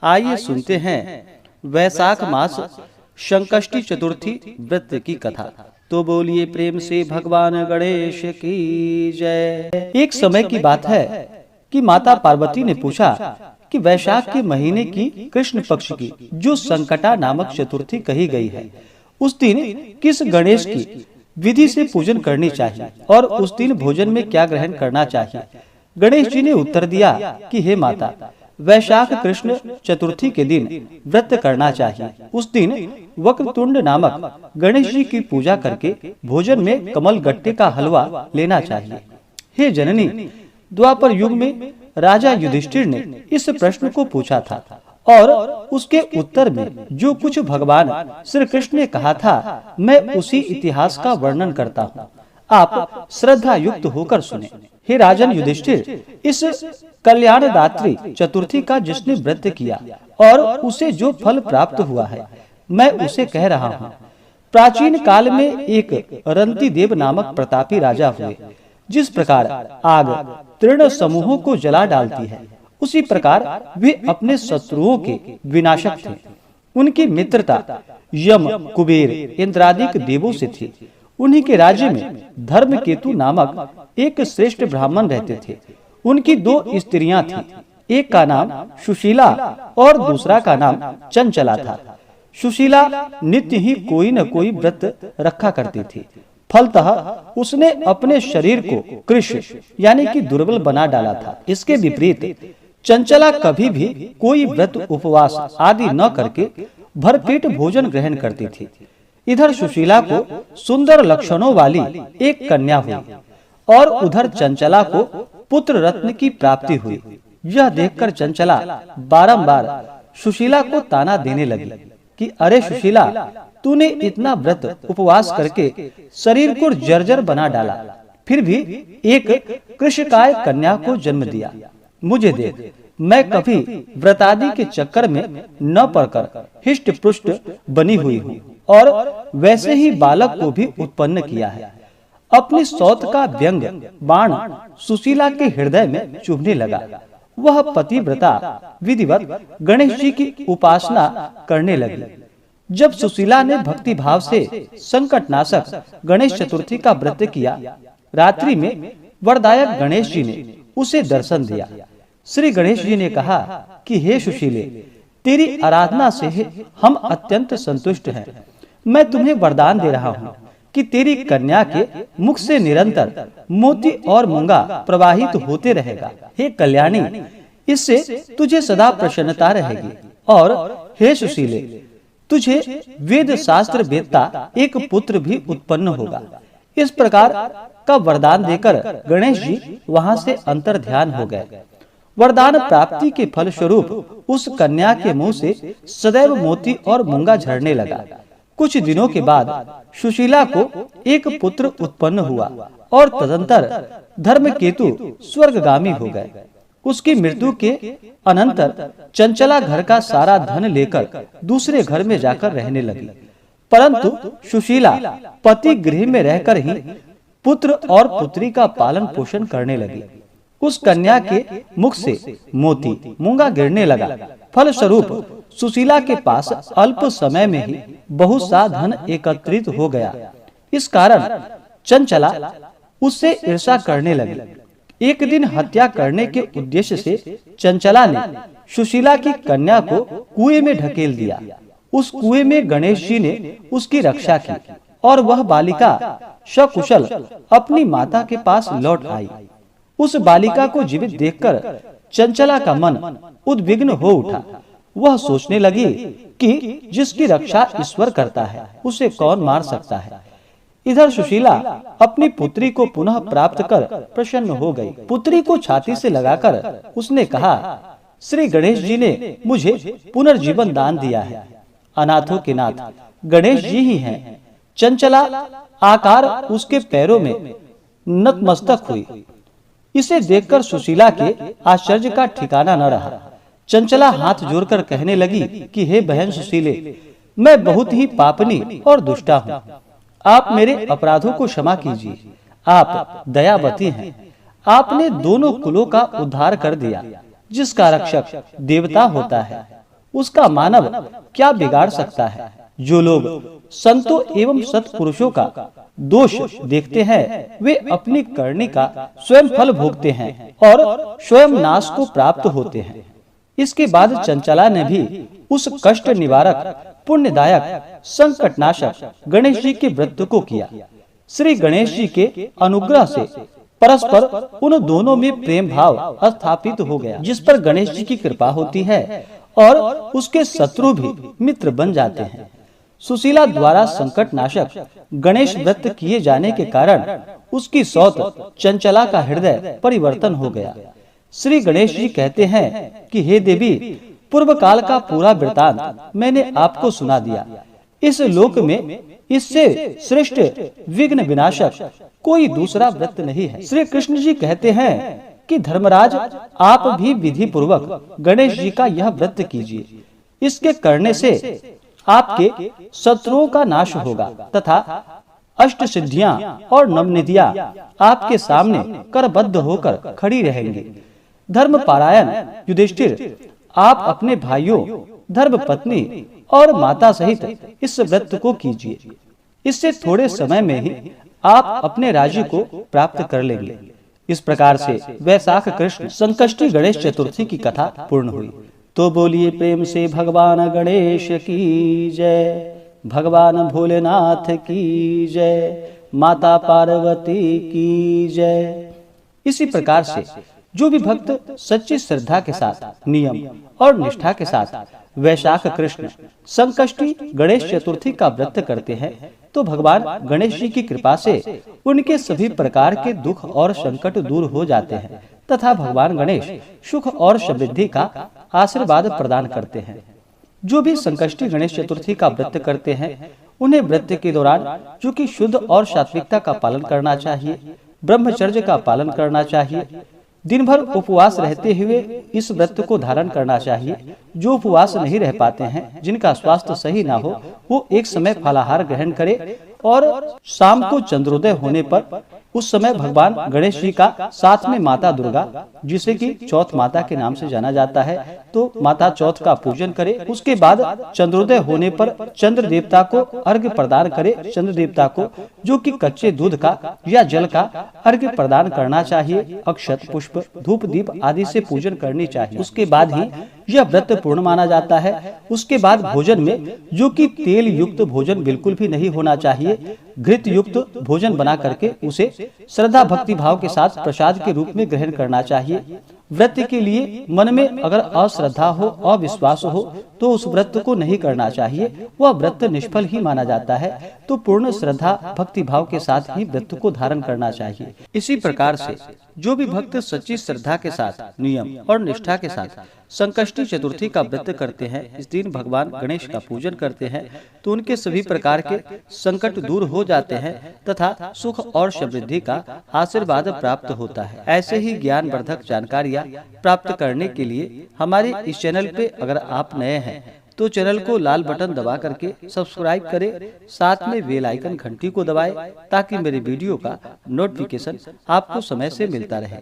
आइए सुनते हैं वैशाख मास संकष्टी चतुर्थी व्रत की कथा। तो बोलिए प्रेम से भगवान गणेश की जय। एक समय की बात है कि माता पार्वती ने पूछा कि वैशाख के महीने की कृष्ण पक्ष की जो संकटा नामक चतुर्थी कही गई है, उस दिन किस गणेश की विधि से पूजन करनी चाहिए और उस दिन भोजन में क्या ग्रहण करना चाहिए। गणेश जी ने उत्तर दिया कि हे माता, वैशाख कृष्ण चतुर्थी के दिन व्रत करना चाहिए। उस दिन वक्रतुंड नामक गणेश जी की पूजा करके भोजन में कमल गट्टे का हलवा लेना चाहिए। हे जननी, द्वापर युग में राजा युधिष्ठिर ने इस प्रश्न को पूछा था और उसके उत्तर में जो कुछ भगवान श्री कृष्ण ने कहा था, मैं उसी इतिहास का वर्णन करता हूँ। आप श्रद्धा युक्त होकर सुने। हे राजन युधिष्ठिर, इस कल्याणदात्री चतुर्थी का जिसने व्रत किया और उसे जो फल प्राप्त हुआ है, मैं उसे कह रहा हूँ। प्राचीन काल में एक रंती देव नामक प्रतापी राजा हुए। जिस प्रकार आग तृण समूहों को जला डालती है, उसी प्रकार वे अपने शत्रुओं के विनाशक थे। उनकी मित्रता यम, कुबेर, इंद्रादिक देवों से थी। उन्हीं के राज्य में धर्मकेतु नामक एक श्रेष्ठ ब्राह्मण रहते थे। उनकी दो स्त्रियां थीं। एक का नाम सुशीला और दूसरा का नाम चंचला था। सुशीला नित्य ही कोई न कोई व्रत रखा करती थी। फलतः उसने अपने शरीर को कृश यानी कि दुर्बल बना डाला था। इसके विपरीत चंचला कभी भी कोई व्रत उपवास आदि न करके भरपेट भोजन ग्रहण करती थी। इधर सुशीला को सुंदर लक्षणों वाली एक कन्या हुई और उधर चंचला को पुत्र रत्न की प्राप्ति हुई। यह देखकर चंचला बारंबार सुशीला को ताना देने लगी कि अरे सुशीला, तूने इतना व्रत उपवास करके शरीर को जर्जर बना डाला, फिर भी एक कृशकाय कन्या को जन्म दिया। मुझे देख, मैं कभी व्रतादि के चक्कर में न पड़कर हिष्ट पुष्ट बनी हुई हूँ और वैसे ही बालक को भी उत्पन्न किया है। अपनी सौत का व्यंग बाण सुशीला के हृदय में चुभने लगा। वह पतिव्रता विधिवत गणेश जी की उपासना करने लगी। जब सुशीला ने भक्ति भाव से संकटनाशक गणेश चतुर्थी का व्रत किया, रात्रि में वरदायक गणेश जी ने उसे दर्शन दिया। श्री गणेश जी ने कहा कि हे सुशीले, तेरी आराधना से हम अत्यंत संतुष्ट हैं। मैं तुम्हें वरदान दे रहा हूँ कि तेरी कन्या के मुख से निरंतर मोती और मूंगा प्रवाहित होते रहेगा। हे कल्याणी, इससे तुझे सदा प्रसन्नता रहेगी। और हे सुशीले, तुझे वेद शास्त्र वेदता एक पुत्र भी उत्पन्न होगा। इस प्रकार का वरदान देकर गणेश जी वहां से अंतर ध्यान हो गए। वरदान प्राप्ति के फल स्वरूप उस कन्या के मुंह से सदैव मोती और मूंगा झरने लगा। कुछ दिनों के बाद सुशीला को एक पुत्र उत्पन्न हुआ और तदंतर धर्मकेतु स्वर्गगामी हो गए। उसकी मृत्यु के अनंतर चंचला घर का सारा धन लेकर दूसरे घर में जाकर रहने लगी। परंतु सुशीला पति गृह में रहकर ही पुत्र और पुत्री का पालन पोषण करने लगी। उस कन्या के मुख से मोती मूंगा गिरने लगा। फल स्वरूप सुशीला के पास अल्प समय में ही बहुत सा धन एकत्रित हो गया। इस कारण चंचला उससे ईर्ष्या करने लगी। एक दिन हत्या करने के उद्देश्य से चंचला ने सुशीला की कन्या को कुएं में ढकेल दिया। उस कुएं में गणेश जी ने उसकी रक्षा की और वह बालिका सकुशल अपनी माता के पास लौट आई। उस बालिका को जीवित देखकर चंचला का मन उद्विग्न हो उठा। वह सोचने लगी कि जिसकी रक्षा ईश्वर करता है, उसे कौन मार सकता है। इधर सुशीला अपनी पुत्री को पुनः प्राप्त कर प्रसन्न हो गई। पुत्री को छाती से लगाकर उसने कहा, श्री गणेश जी ने मुझे पुनर्जीवन दान दिया है। अनाथों के नाथ गणेश जी ही हैं। चंचला आकार उसके पैरों में नतमस्तक हुई। इसे देखकर सुशीला के आश्चर्य का ठिकाना न रहा। चंचला हाथ जोड़कर कहने लगी कि हे बहन सुशीले, मैं बहुत ही पापनी और दुष्टा हूँ। आप मेरे अपराधों को क्षमा कीजिए। आप दयावती हैं। आपने दोनों कुलों का उद्धार कर दिया। जिसका रक्षक देवता होता है, उसका मानव क्या बिगाड़ सकता है। जो लोग संतों एवं सत्पुरुषों का दोष देखते हैं वे अपनी करनी का स्वयं फल भोगते हैं और स्वयं नाश को प्राप्त होते हैं। इसके बाद चंचला ने भी उस कष्ट निवारक, पुण्यदायक, संकटनाशक गणेश जी के व्रत को किया। श्री गणेश जी के अनुग्रह से परस्पर उन दोनों में प्रेम भाव स्थापित हो गया, जिस पर गणेश जी की कृपा होती है और उसके शत्रु भी मित्र बन जाते हैं। सुशीला द्वारा संकट नाशक गणेश व्रत किए जाने के कारण उसकी सौत चंचला का हृदय परिवर्तन हो गया। श्री गणेश जी कहते हैं कि हे देवी, पूर्व काल का पूरा वृतांत मैंने आपको सुना दिया। इस लोक में इससे श्रेष्ठ विघ्न विनाशक कोई दूसरा व्रत नहीं है। श्री कृष्ण जी कहते हैं कि धर्मराज, आप भी विधि पूर्वक गणेश जी का यह व्रत कीजिए। इसके करने से आपके शत्रुओं का नाश होगा तथा अष्ट सिद्धियां और नवनिधियां आपके सामने करबद्ध होकर खड़ी रहेंगी। धर्म पारायण युधिष्ठिर, आप अपने भाइयों, धर्म पत्नी और माता सहित इस व्रत को कीजिए। इससे थोड़े समय में ही आप अपने राज्य को प्राप्त कर लेंगे। इस प्रकार से वैशाख कृष्ण संकष्टी गणेश चतुर्थी की कथा पूर्ण हुई। तो बोलिए प्रेम से भगवान गणेश की जय, भगवान भोलेनाथ की जय, माता पार्वती की जय। इसी प्रकार से जो भी भक्त सच्ची श्रद्धा के साथ, नियम और निष्ठा के साथ वैशाख कृष्ण संकष्टी गणेश चतुर्थी का व्रत करते हैं तो भगवान गणेश जी की कृपा से उनके सभी प्रकार के दुख और संकट दूर हो जाते हैं तथा भगवान गणेश सुख और समृद्धि का आशीर्वाद प्रदान करते हैं। जो भी संकष्टी गणेश चतुर्थी का व्रत करते हैं उन्हें व्रत के दौरान जो कि शुद्ध और सात्विकता का पालन करना चाहिए, ब्रह्मचर्य का पालन करना चाहिए, दिन भर उपवास रहते हुए इस व्रत को धारण करना चाहिए। जो उपवास नहीं रह पाते हैं, जिनका स्वास्थ्य सही ना हो, वो एक समय फलाहार ग्रहण करे और शाम को चंद्रोदय होने पर उस समय भगवान गणेश जी का साथ में माता दुर्गा, जिसे कि चौथ माता के नाम से जाना जाता है, तो माता चौथ का पूजन करे। उसके बाद चंद्रोदय होने पर चंद्र देवता को अर्घ्य प्रदान करे। चंद्र देवता को जो कि कच्चे दूध का या जल का अर्घ्य प्रदान करना चाहिए। अक्षत, पुष्प, धूप, दीप आदि से पूजन करनी चाहिए। उसके बाद ही यह व्रत पूर्ण माना जाता है। उसके बाद भोजन में जो कि तेल युक्त भोजन बिल्कुल भी नहीं होना चाहिए। घृत युक्त भोजन बना करके उसे श्रद्धा भक्ति भाव के साथ प्रसाद के रूप में ग्रहण करना चाहिए। व्रत के लिए मन में अगर अश्रद्धा हो, अविश्वास हो तो उस व्रत को नहीं करना चाहिए, वह व्रत निष्फल ही माना जाता है। तो पूर्ण श्रद्धा भक्ति भाव के साथ ही व्रत को धारण करना चाहिए। इसी प्रकार से जो भी भक्त सच्ची श्रद्धा के साथ, नियम और निष्ठा के साथ संकष्टी चतुर्थी का व्रत करते हैं, इस दिन भगवान गणेश का पूजन करते हैं, तो उनके सभी प्रकार के संकट दूर हो जाते हैं तथा सुख और समृद्धि का आशीर्वाद प्राप्त होता है। ऐसे ही ज्ञान वर्धक जानकारियाँ प्राप्त करने के लिए हमारे इस चैनल पे अगर आप नए हैं तो चैनल को लाल बटन दबा करके सब्सक्राइब करें, साथ में बेल आइकन घंटी को दबाएं ताकि मेरे वीडियो का नोटिफिकेशन आपको समय से मिलता रहे।